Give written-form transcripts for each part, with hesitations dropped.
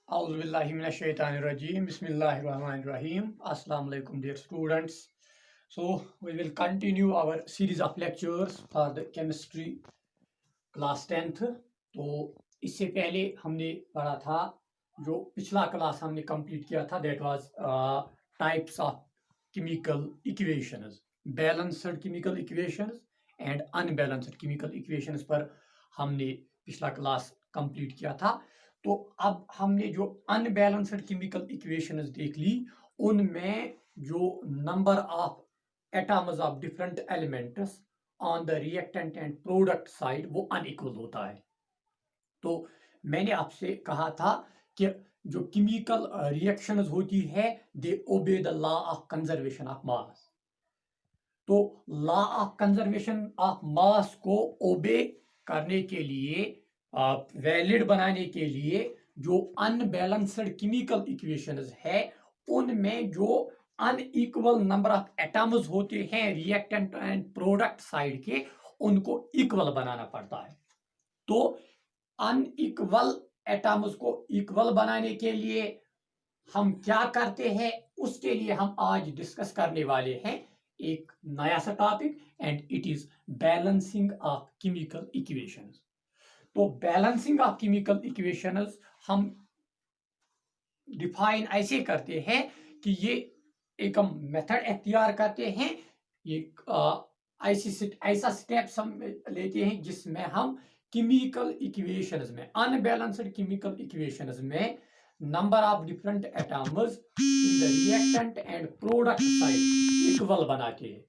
Auzubillahiminash-shaytanir-rajim. Bismillahir-rahmanir-rahim. Assalamu alaikum, dear students. So we will continue our series of lectures for the chemistry class 10th. तो इससे पहले हमने पढ़ा था, जो पिछला क्लास हमने कंप्लीट किया था, that was types of chemical equations, balanced chemical equations and unbalanced chemical equations पर हमने पिछला क्लास कंप्लीट किया था। तो अब हमने जो अनबैलेंस्ड केमिकल इक्वेशंस देख ली, उनमें जो number of atoms of different elements on the reactant and product side वो अनइक्वल होता है। तो मैंने आपसे कहा था कि जो केमिकल रिएक्शंस होती है, they obey the law of conservation of mass. तो law of conservation of mass को ओबे करने के लिए, वैलिड बनाने के लिए, जो अनबैलेंस्ड केमिकल इक्वेशंस है उनमें जो अनइक्वल नंबर ऑफ एटम्स होते हैं रिएक्टेंट एंड प्रोडक्ट साइड के, उनको इक्वल बनाना पड़ता है। तो अनइक्वल एटम्स को इक्वल बनाने के लिए हम क्या करते हैं, उसके लिए हम आज डिस्कस करने वाले हैं एक नया सा topic, and it is balancing of chemical equations. तो बैलेंसिंग ऑफ केमिकल इक्वेशंस हम डिफाइन ऐसे करते हैं कि ये एक हम मेथड इख्तियार करते हैं, एक ऐसा स्टेप्स हम लेते हैं जिसमें हम केमिकल इक्वेशंस में, अनबैलेंस्ड केमिकल इक्वेशंस में number of different atoms in the reactant and product side equal बनाते हैं।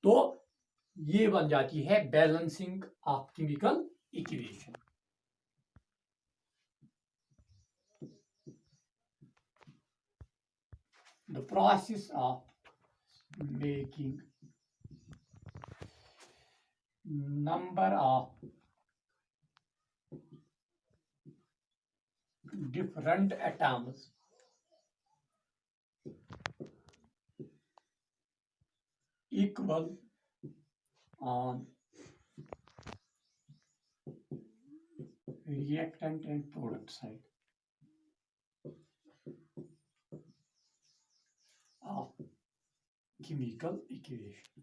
तो ये बन जाती है balancing of chemical equation. The process of making number of different atoms equal on reactant and product side of chemical equation.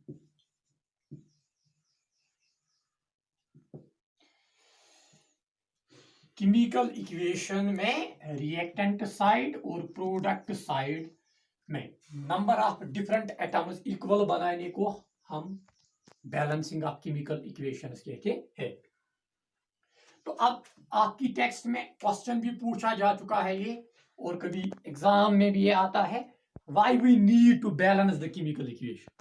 Chemical equation में reactant side और product side में number of different atoms equal बनाने को हम balancing of chemical equations कहते हैं। तो अब आपकी टेक्स्ट में क्वेश्चन भी पूछा जा चुका है ये, और कभी एग्जाम में भी ये आता है, why we need to balance the chemical equation.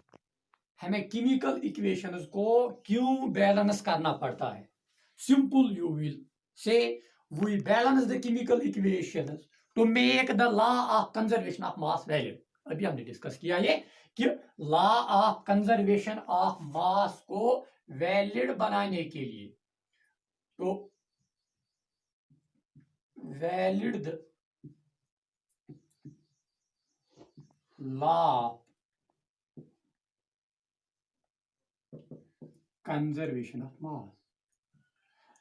हमें केमिकल इक्वेशंस को क्यों बैलेंस करना पड़ता है। Simple you will say we balance the chemical equations to make the law of conservation of mass valid। अभी हमने डिस्कस किया ये कि law of conservation of mass को वैलिड बनाने के लिए, तो valid the law conservation of mass,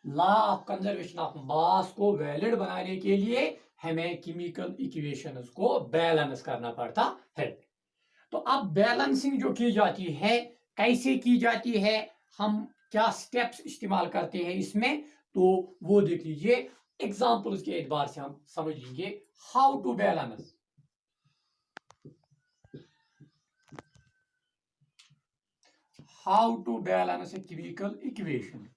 law of conservation of mass को वैलिड बनाने के लिए हमें केमिकल इक्वेशंस को बैलेंस करना पड़ता है। तो अब बैलेंसिंग जो की जाती है, कैसे की जाती है, हम क्या स्टेप्स इस्तेमाल करते हैं इसमें, तो वो देख लीजिए। एग्जांपल्स के एतबार से हम समझ लेंगे how to balance. How to balance a chemical equation.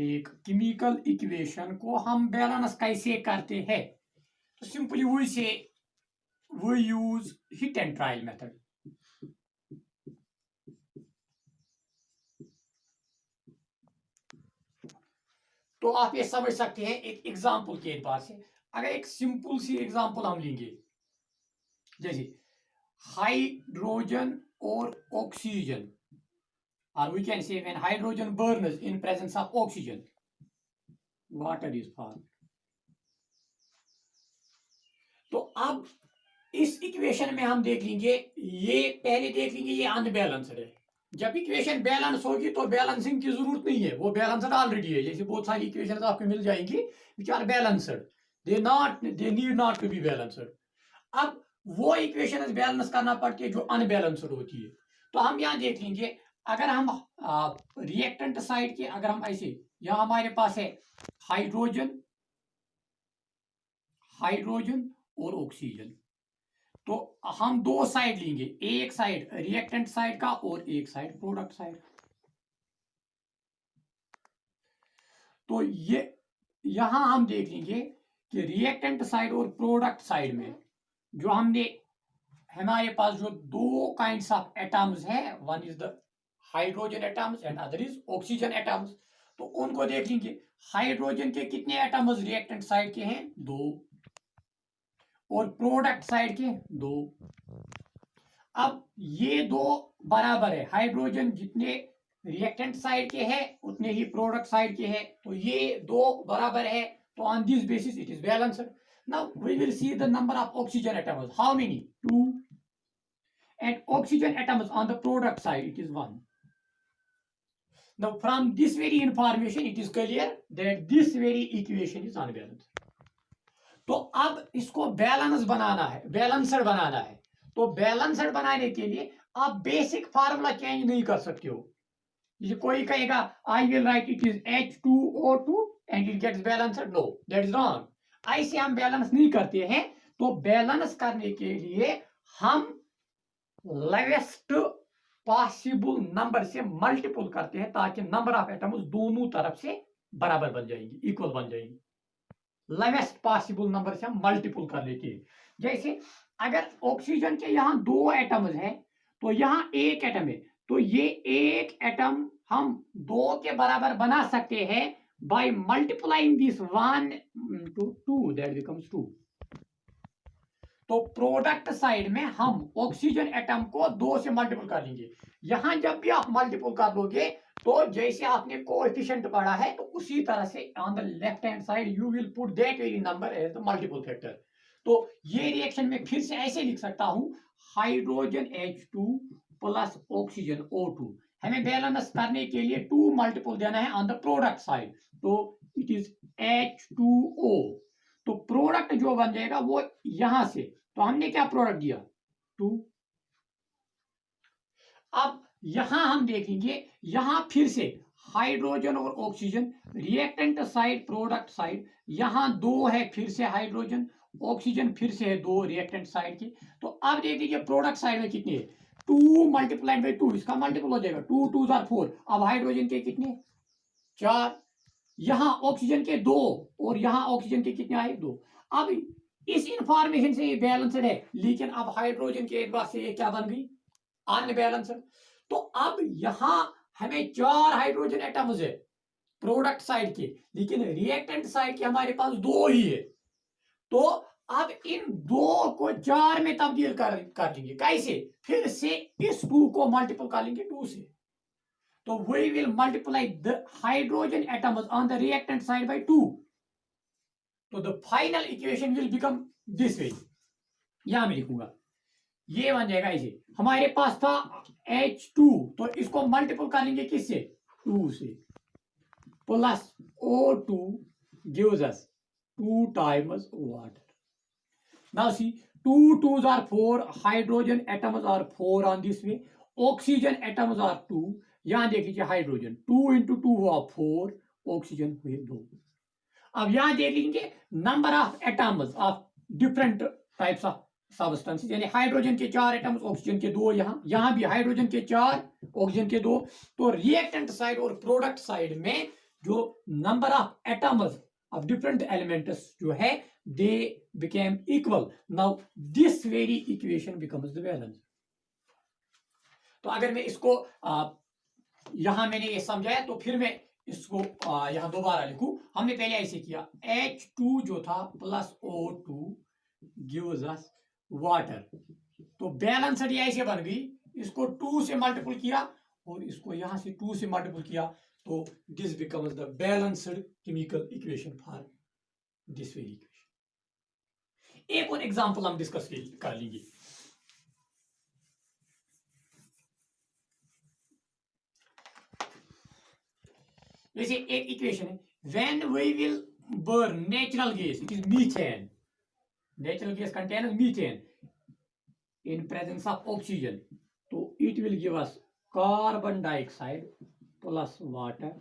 एक केमिकल इक्वेशन को हम बैलेंस कैसे करते हैं, तो simply we say we use hit and trial method. तो आप ये समझ सकते हैं एक एग्जांपल के एतबार से। अगर एक सिंपल सी एग्जांपल हम लेंगे, जैसे हाइड्रोजन और oxygen, or we can say when hydrogen burns in presence of oxygen, water is formed। तो अब इस इक्वेशन में हम देख लेंगे, ये पहले देख लेंगे ये अनबैलेंस्ड है। जब इक्वेशन बैलेंस होगी तो बैलेंसिंग की जरूरत नहीं है, वो बैलेंस्ड ऑलरेडी है। जैसे बहुत सारी इक्वेशन आपको मिल जाएंगी which are balanced, they need not to be balanced. अब वो इक्वेशन बैलेंस करना पड़ती है जो अनबैलेंस्ड होती है। तो हम यहाँ देख लेंगे, अगर हम रिएक्टेंट साइड के अगर हम ऐसे, यहाँ हमारे पास है हाइड्रोजन हाइड्रोजन और ऑक्सीजन, तो हम दो साइड लेंगे, एक साइड रिएक्टेंट साइड का और एक साइड प्रोडक्ट साइड। तो ये यहां हम देख लेंगे कि रिएक्टेंट साइड और प्रोडक्ट साइड में जो हमने, हमारे पास जो दो काइंड्स ऑफ एटम्स है, one is the hydrogen atoms and other is oxygen atoms. तो उनको देख लेंगे, हाइड्रोजन के कितने एटम्स रिएक्टेंट साइड के हैं, दो, और प्रोडक्ट साइड के दो। अब ये दो बराबर है, हाइड्रोजन जितने रिएक्टेंट साइड के हैं उतने ही प्रोडक्ट साइड के हैं, तो ये दो बराबर है, तो on this basis it is balanced. Now we will see the number of oxygen atoms, how many, 2, and oxygen atoms on the product side it is 1. Now from this very information it is clear that this very equation is unbalanced. तो अब इसको balance बनाना है, balanced बनाना है। तो balanced बनाने के लिए आप बेसिक फार्मूला चेंज नहीं कर सकते हो। ये कोई कहेगा I will write it is H2O2 and it gets balanced, no that is wrong. ऐसे हम बैलेंस नहीं करते हैं। तो बैलेंस करने के लिए हम लोवेस्ट पॉसिबल नंबर से मल्टीपल करते हैं ताकि नंबर ऑफ एटम्स दोनों तरफ से बराबर बन जाएंगे, इक्वल बन जाएंगे। लोवेस्ट पॉसिबल नंबर से हम मल्टीपल कर लेते हैं। जैसे अगर ऑक्सीजन के यहाँ दो एटम्स हैं तो यहाँ एक एटम है, तो ये एक एटम हम दो के बराबर बना सकते हैं by multiplying this 1 to 2, that becomes 2। तो प्रोडक्ट साइड में हम ऑक्सीजन एटम को 2 से मल्टीपल कर लेंगे। यहां जब भी आप मल्टीपल कर दोगे तो जैसे आपने कोएफिशिएंट पढ़ा है तो उसी तरह से on the left hand side you will put that very number as the multiple factor. तो ये रिएक्शन में फिर से ऐसे लिख सकता हूं, hydrogen H2 plus oxygen O2। हमें बैलेंस करने के लिए 2 मल्टीपल देना है ऑन द प्रोडक्ट साइड, तो इट इज H2O। तो प्रोडक्ट जो बन जाएगा वो यहां से, तो हमने क्या प्रोडक्ट दिया, 2। अब यहां हम देखेंगे, यहां फिर से हाइड्रोजन और oxygen, reactant side product side, यहां दो है फिर से हाइड्रोजन, ऑक्सीजन फिर से है दो रिएक्टेंट साइड की। तो अब देख लीजिए प्रोडक्ट साइड में कितने है, 2 मल्टीप्लाइड बाई 2, इसका मल्टीपल हो जाएगा, 2 2 4। अब हाइड्रोजन के कितने, 4, यहां ऑक्सीजन के 2 और यहां ऑक्सीजन के कितने आए, 2। अब इस इंफॉर्मेशन से ये बैलेंस्ड है, लेकिन अब हाइड्रोजन के एतबार से ये क्या बन गई, अनबैलेंस्ड। तो अब यहां हमें 4 हाइड्रोजन एटम्स है प्रोडक्ट साइड के, लेकिन रिएक्टेंट साइड के हमारे पास 2 ही है। तो अब इन 2 को 4 में तब्दील कर देंगे, कैसे, फिर से इस 2 को मल्टीपल कर लेंगे 2 से। तो we will multiply the hydrogen atoms on the reactant side by 2. तो the final equation will become this way, यहां मैं लिखूंगा, ये बन जाएगा ऐसे। हमारे पास था H2, तो इसको मल्टीपल कर लेंगे किससे, 2 से, plus O2 gives us 2 times water. Now see, 2 2s are 4, hydrogen atoms are 4 on this way, oxygen atoms are 2। यहां देख लीजिए हाइड्रोजन 2 into 2 हुआ 4, ऑक्सीजन हुए 2। अब यहां देख लीजिए number of atoms of different types of substances, यानी हाइड्रोजन के 4 एटम्स, ऑक्सीजन के 2, यहां भी हाइड्रोजन के 4, ऑक्सीजन के 2। तो रिएक्टेंट साइड और प्रोडक्ट साइड में जो number of atoms of different elements जो है they became equal. Now this very equation becomes the balance. तो अगर मैं इसको यहां मैंने ये समझाया, तो फिर मैं इसको यहां दोबारा लिखूं। हमने पहले ऐसे किया, H2 जो था plus O2 gives us water. तो बैलेंस्ड ऐसे बन गई, इसको 2 से मल्टीपल किया और इसको यहां से 2 से मल्टीपल किया, तो this becomes the balanced chemical equation for this very equation. एक और एग्जांपल हम डिस्कस कर लेंगे। जैसे एक इक्वेशन है, when we will burn natural gas, it is methane. Natural gas contains methane in presence of oxygen. So it will give us carbon dioxide plus water.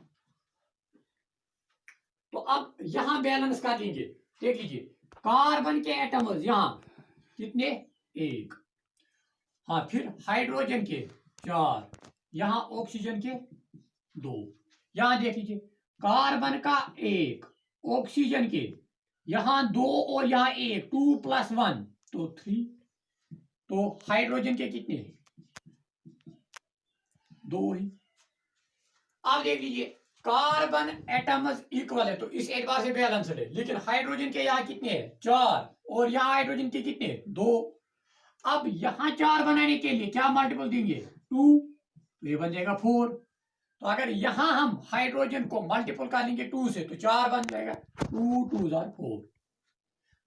तो अब यहां बैलेंस कर लेंगे, देख लीजिए कार्बन के एटम्स यहां कितने, एक, हाँ, फिर हाइड्रोजन के 4, यहां ऑक्सीजन के 2, यहां देख लीजिए कार्बन का 1, ऑक्सीजन के यहां 2 और यहां 1, 2 + 1 तो 3, तो हाइड्रोजन के कितने, 2 ही। अब देख लीजिए कार्बन एटम्स इक्वल है तो इस एतबार से बैलेंस्ड है, लेकिन हाइड्रोजन के यहाँ कितने हैं, 4, और यहाँ हाइड्रोजन के कितने, 2। अब यहाँ 4 बनाने के लिए क्या मल्टीपल देंगे, 2, तो ये बन जाएगा 4। तो अगर यहाँ हम हाइड्रोजन को मल्टीपल कर लेंगे 2 से तो 4 बन जाएगा, 2 2 4।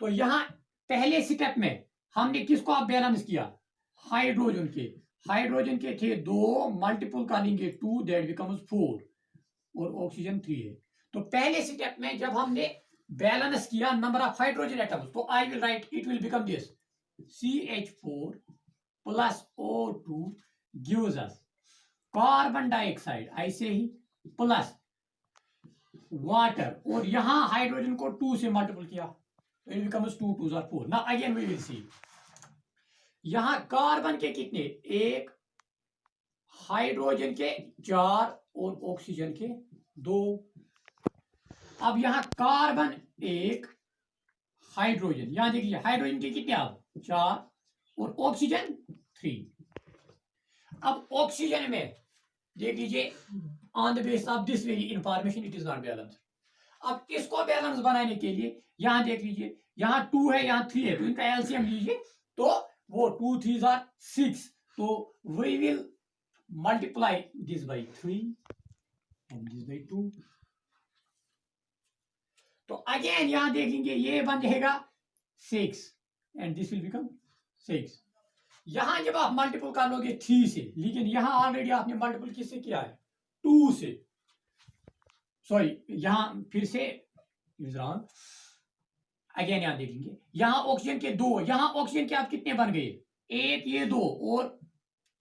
तो यहाँ पहले स्टेप में हमने किसको आप बैलेंस किया, हाइड्रोजन के थे 2, मल्टीपल कर लेंगे 2, दैट बिकम्स 4, और ऑक्सीजन 3 है। तो पहले स्टेप में जब हमने बैलेंस किया नंबर ऑफ हाइड्रोजन एटम्स, तो आई will write it will become this, CH4 + O2 gives us carbon dioxide ऐसे ही प्लस वाटर, और यहां हाइड्रोजन को 2 से मल्टीपल किया तो it becomes 2 2 4। Now again we will see, यहां कार्बन के कितने, 1, हाइड्रोजन के 4 और ऑक्सीजन के 2। अब यहां कार्बन 1, हाइड्रोजन, यहां देखिए हाइड्रोजन के कितने, आप 4 और ऑक्सीजन 3। अब ऑक्सीजन में देख लीजिए on the base of this very information it is not balance. अब इसको बैलेंस बनाने के लिए यहां देख लीजिए, यहां 2 है, यहां 3 है, तो इनका एलसीएम लीजिए तो वो 2 3 6, तो we will multiply this by 3 and this by 2। तो अगेन यहां देखेंगे ये बन जाएगा 6 and this will become 6। यहां जब आप मल्टीपल कर लोगे 3 से, लेकिन यहां ऑलरेडी आपने मल्टीपल किससे किया है, 2 से, सॉरी यहां फिर से अगेन यहां देखेंगे, यहां ऑक्सीजन के 2, यहां ऑक्सीजन के आप कितने बन गए, 1, ये 2 और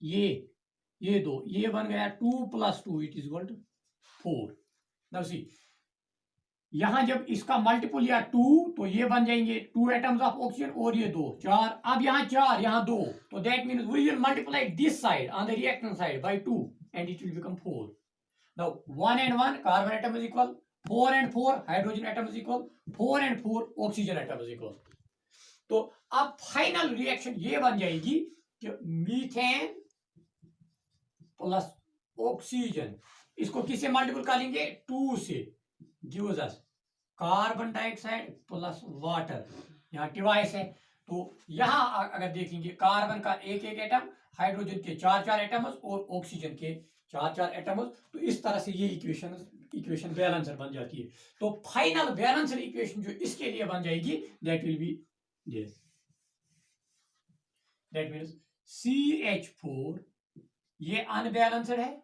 ये 2, ये बन गया 2 + 2 it is equal to 4। Now see, यहां जब इसका मल्टीपल लिया 2 तो ये बन जाएंगे 2 एटम्स ऑफ ऑक्सीजन, और ये 2 4, अब यहां 4 यहां 2, तो that means we will multiply this side on the reactant side by 2 and it will become 4। Now 1 and 1 carbon atom is equal, 4 and 4 hydrogen atom is equal, 4 and 4 oxygen atom is equal. तो अब final reaction ये बन जाएगी कि methane plus oxygen, इसको किससे multiple करेंगे, 2 से, gives us carbon dioxide plus water. यहाँ डिवाइस है, तो यहां अगर देखेंगे कार्बन का 1 1 एटम, हाइड्रोजन के 4 4 एटम्स और ऑक्सीजन के 4 4 एटम्स। तो इस तरह से ये इक्वेशन बैलेंसर बन जाती है। तो फाइनल बैलेंसर इक्वेशन जो इसके लिए बन जाएगी that will B this, that means CH4, ये अनबैलेंस्ड है,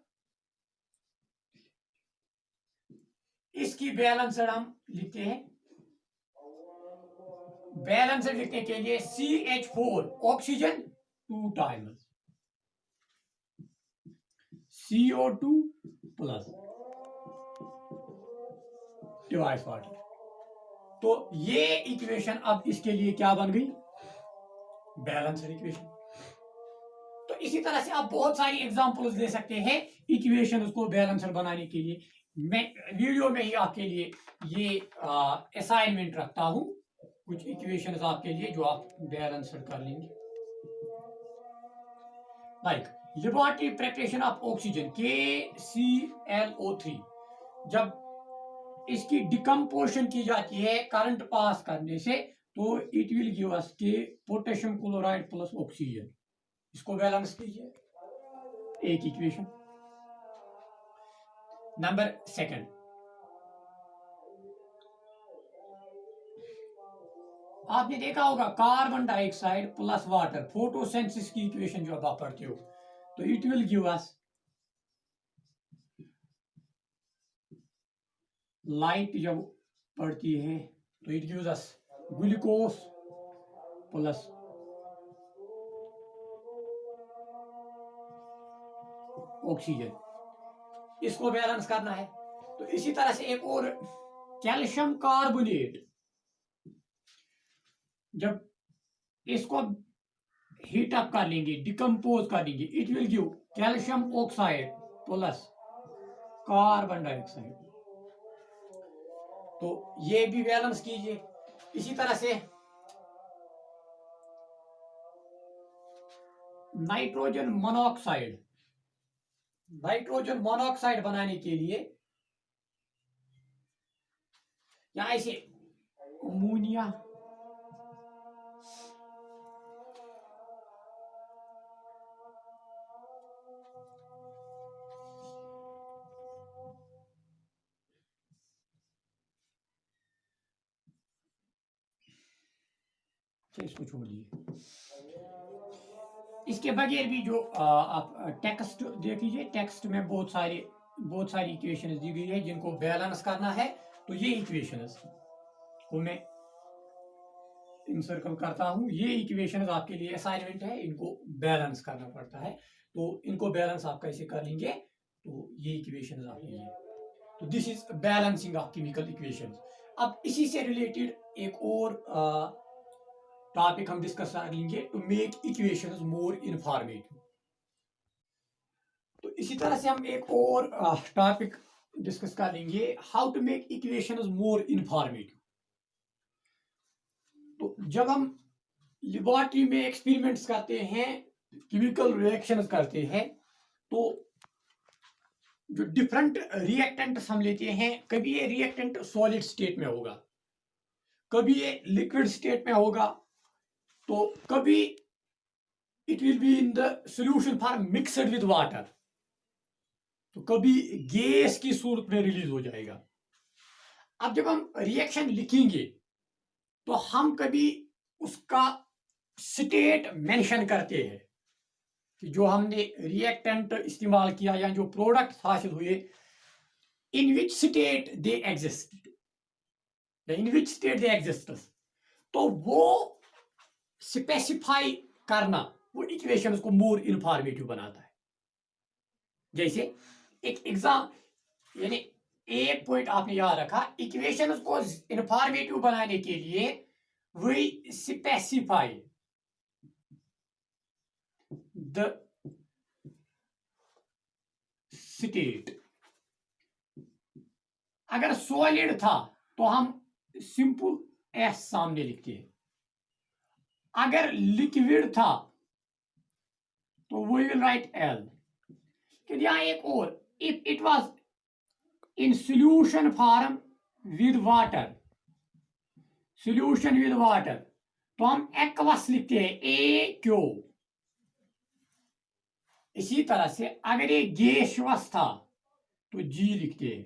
इसकी बैलेंसर हम लिखते हैं, बैलेंसर लिखने के लिए CH4 oxygen 2 times CO2 plus device water. तो ये इक्वेशन अब इसके लिए क्या बन गई, बैलेंसर इक्वेशन। तो इसी तरह से आप बहुत सारी एग्जांपल्स दे सकते हैं इक्वेशन उसको बैलेंसर बनाने के लिए। मैं वीडियो में ही आपके लिए ये असाइनमेंट रखता हूं, कुछ इक्वेशंस आपके लिए जो आप बैलेंसर कर लेंगे। Like laboratory preparation of oxygen KClO3, जब इसकी डिकम्पोजिशन की जाती है करंट पास करने से तो इट विल गिव अस के पोटेशियम क्लोराइड प्लस ऑक्सीजन। इसको बैलेंस कीजिए, एक इक्वेशन। नंबर 2, आपने देखा होगा carbon dioxide plus water, photosynthesis की इक्वेशन जो आप पढ़ते हो, तो it will give us light जब पड़ती है तो it gives us glucose plus oxygen, इसको बैलेंस करना है। तो इसी तरह से एक और कैल्शियम कार्बोनेट, जब इसको हीट अप कर लेंगे, डिकम्पोज कर लेंगे, it will give calcium oxide plus carbon dioxide. तो ये भी बैलेंस कीजिए। इसी तरह से नाइट्रोजन मोनोऑक्साइड, नाइट्रोजन मोनोऑक्साइड बनाने के लिए या ऐसे अमोनिया, इसको छोड़ दीजिए। इसके बगैर भी जो आप टेक्स्ट देख लीजिए, टेक्स्ट में बहुत सारी इक्वेशंस दी गई है जिनको बैलेंस करना है। तो ये इक्वेशंस को मैं इंसर्कल करता हूं, ये इक्वेशंस आपके लिए असाइनमेंट है, इनको बैलेंस करना पड़ता है। तो इनको बैलेंस आप कैसे कर लेंगे, तो ये इक्वेशंस आप लीजिए। तो this is balancing of chemical equations. अब इसी से रिलेटेड एक और टॉपिक हम डिस्कस कर लेंगे, to make equations more informative. तो इसी तरह से हम एक और टॉपिक डिस्कस कर लेंगे, how to make equations more informative. तो जब हम लेबोरेटरी में एक्सपेरिमेंट्स करते हैं, केमिकल रिएक्शंस करते हैं, तो जो डिफरेंट रिएक्टेंट्स हम लेते हैं, कभी ये रिएक्टेंट सॉलिड स्टेट में होगा, कभी ये लिक्विड स्टेट में होगा, तो कभी it will be in the solution form mixed with water, तो कभी गैस की सूरत में रिलीज हो जाएगा। अब जब हम रिएक्शन लिखेंगे तो हम कभी उसका स्टेट मेंशन करते हैं कि जो हमने रिएक्टेंट इस्तेमाल किया या जो प्रोडक्ट हासिल हुए, in which state they exist, in which state they exist, तो वो स्पेसिफाई करना, वो इक्वेशंस को मोर इंफॉर्मेटिव बनाता है। जैसे एक एग्जाम, यानी एक पॉइंट आपने याद रखा, इक्वेशंस को इंफॉर्मेटिव बनाने के लिए वी स्पेसिफाई द स्टेट। अगर सॉलिड था तो हम सिंपल एस सामने लिखते हैं, अगर लिक्विड था तो वी विल राइट एल। यहां एक और, if it was in solution form with water, solution with water, तो हम एक्वस लिखते हैं, ए क्यू। इसी तरह से अगर ये गैसियस था तो जी लिखते हैं।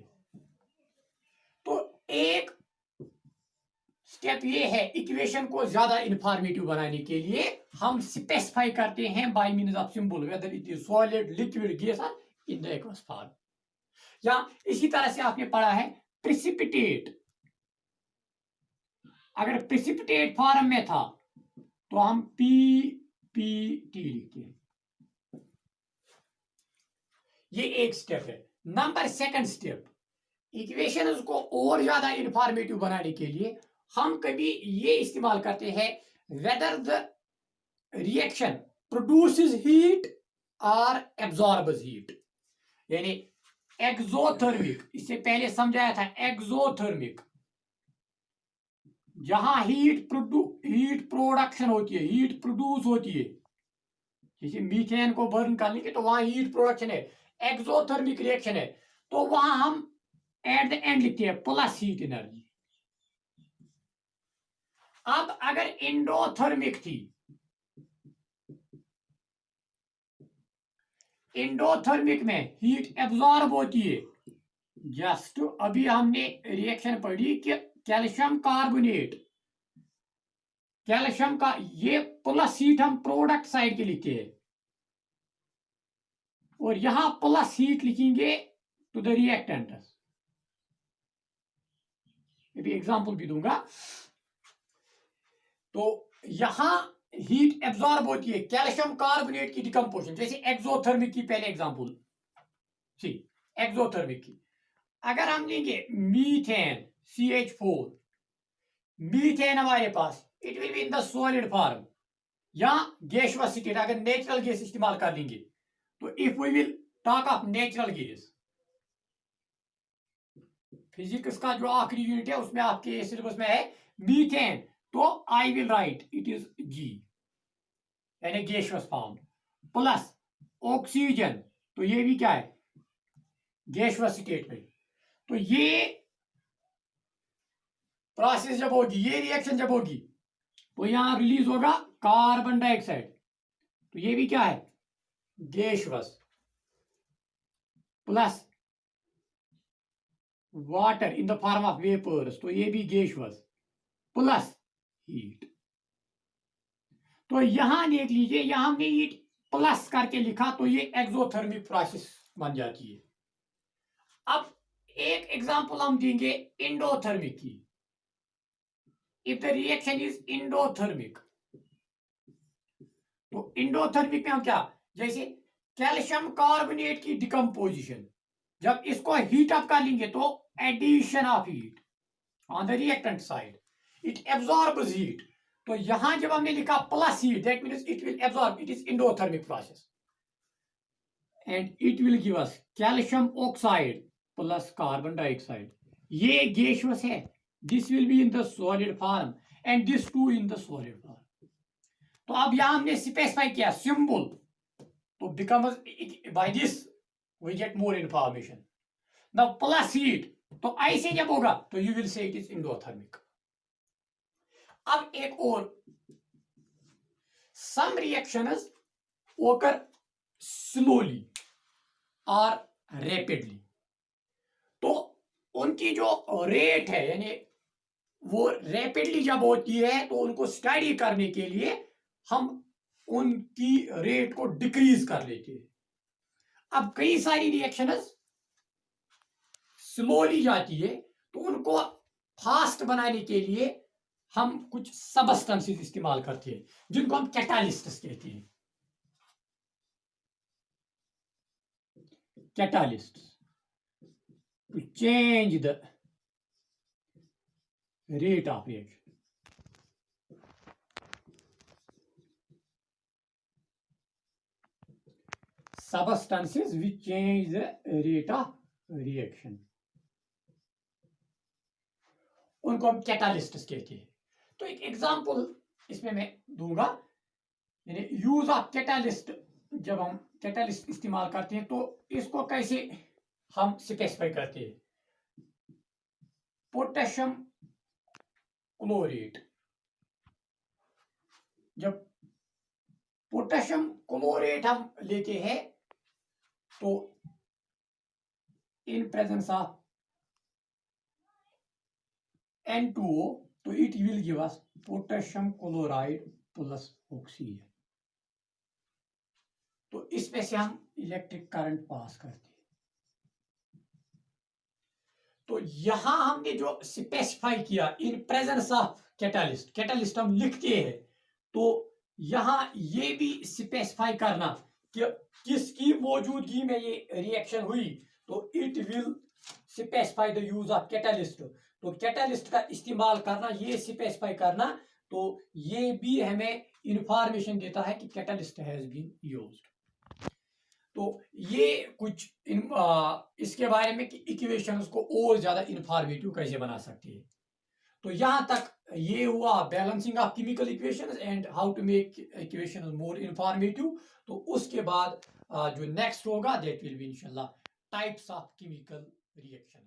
तो एक स्टेप ये है, इक्वेशन को ज्यादा इंफॉर्मेटिव बनाने के लिए हम स्पेसिफाई करते हैं by means of symbol, whether it is solid, liquid, gas in the aqueous form. या इसी तरह से आपने पढ़ा है प्रेसिपिटेट, अगर प्रेसिपिटेट फॉर्म में था तो हम पी पी टी लिखते हैं। ये एक स्टेप है। नंबर सेकंड स्टेप, इक्वेशंस को और ज्यादा इंफॉर्मेटिव बनाने के लिए हम कभी ये इस्तेमाल करते हैं, whether the reaction produces heat और एब्जॉर्ब्स हीट, यानी एक्सोथर्मिक, इससे पहले समझाया था एक्सोथर्मिक, जहां हीट प्रोडक्शन होती है, हीट प्रोड्यूस होती है, जैसे मीथेन को बर्न करने के तो वहां हीट प्रोडक्शन है, एक्सोथर्मिक रिएक्शन है, तो वहां हम एट द एंड लिखते हैं प्लस हीट एनर्जी। अब अगर एंडोथर्मिक थी, एंडोथर्मिक में हीट एब्जॉर्ब होती है, जस्ट अभी हमने रिएक्शन पढ़ी कि कैल्शियम कार्बोनेट, कैल्शियम का ये प्लस हीट हम प्रोडक्ट साइड के लिखते हैं, और यहां प्लस हीट लिखेंगे टू द रिएक्टेंट। ये भी एग्जाम्पल भी दूंगा। तो यहां हीट एब्जॉर्ब होती है कैल्शियम कार्बोनेट की डिकम्पोजिशन, जैसे एक्सोथर्मिक की पहले एग्जाम्पल सी, एक्सोथर्मिक की। अगर हम लेंगे मीथेन CH4, मीथेन हमारे पास it will be in the solid form या गैसियस स्टेट। अगर नेचुरल गैस इस्तेमाल कर लेंगे तो if we will talk of natural gas, physics का जो आखिरी यूनिट है उसमें आपके सिलेबस में है मीथेन, तो आई will write it is G यानी गैसियस फॉर्म, प्लस ऑक्सीजन, तो ये भी क्या है गैसियस स्टेट में। तो ये प्रोसेस जब होगी, ये रिएक्शन जब होगी तो यहां रिलीज होगा कार्बन डाइऑक्साइड, तो ये भी क्या है gaseous, plus water in the form of vapours, तो ये भी गैसियस, प्लस हीट। तो यहां देख लीजिए, यहां हमने हीट प्लस करके लिखा तो ये एक्सोथर्मिक प्रोसेस बन जाती है। अब एक एग्जांपल हम देंगे इंडोथर्मिक की। If the reaction is endothermic, तो इंडोथर्मिक में हम क्या, जैसे कैल्शियम कार्बोनेट की डिकम्पोजिशन, जब इसको हीट अप कर लेंगे तो addition of heat on the reactant side, it absorbs heat. तो यहां जब हमने लिखा plus heat, that means it will absorb, it is endothermic process and it will give us calcium oxide plus carbon dioxide. ये gaseous है, this will be in the solid form and this too in the solid form. तो अब यहां हमने specify किया symbol, तो becomes by this we get more information. Now plus heat, तो ऐसे जब होगा तो यू विल से इट इज इंडोथर्मिक। अब एक और, सम रिएक्शंस ओकर स्लोली और रैपिडली, तो उनकी जो रेट है यानी वो रैपिडली जब होती है तो उनको स्टडी करने के लिए हम उनकी रेट को डिक्रीज कर लेते हैं। अब कई सारी रिएक्शंस स्लोली जाती है तो उनको फास्ट बनाने के लिए हम कुछ सबस्टेंसेस इस्तेमाल करते हैं जिनको हम कैटालिस्ट्स कहते हैं। Catalyst to change the rate of reaction. Substances which change the rate of reaction, उनको हम कैटालिस्ट्स कहते हैं। तो एक एग्जांपल इसमें मैं दूंगा, यानी यूज ऑफ कैटालिस्ट, जब हम कैटालिस्ट इस्तेमाल करते हैं तो इसको कैसे हम स्पेसिफाई करते हैं। पोटेशियम क्लोरेट, जब पोटेशियम क्लोरेट हम लेते हैं तो इन प्रेजेंस ऑफ N2O, तो it will give us potassium chloride plus oxygen. तो इसमें से हम इलेक्ट्रिक करंट पास करते हैं। तो यहां हमने जो स्पेसिफाई किया in presence of catalyst, catalyst हम लिखते हैं, तो यहां ये भी स्पेसिफाई करना कि किसकी मौजूदगी में ये रिएक्शन हुई, तो it will specify the use of catalyst. तो कैटालिस्ट का इस्तेमाल करना, ये स्पेसिफाई करना, तो ये भी हमें इंफॉर्मेशन देता है कि कैटालिस्ट हैज बीन यूज्ड। तो ये कुछ इसके बारे में कि इक्वेशंस को और ज्यादा इंफॉर्मेटिव कैसे बना सकते हैं। तो यहां तक ये हुआ balancing of chemical equations and how to make equations more informative. तो उसके बाद जो नेक्स्ट होगा दैट विल बी इंशाल्लाह टाइप्स ऑफ केमिकल रिएक्शंस।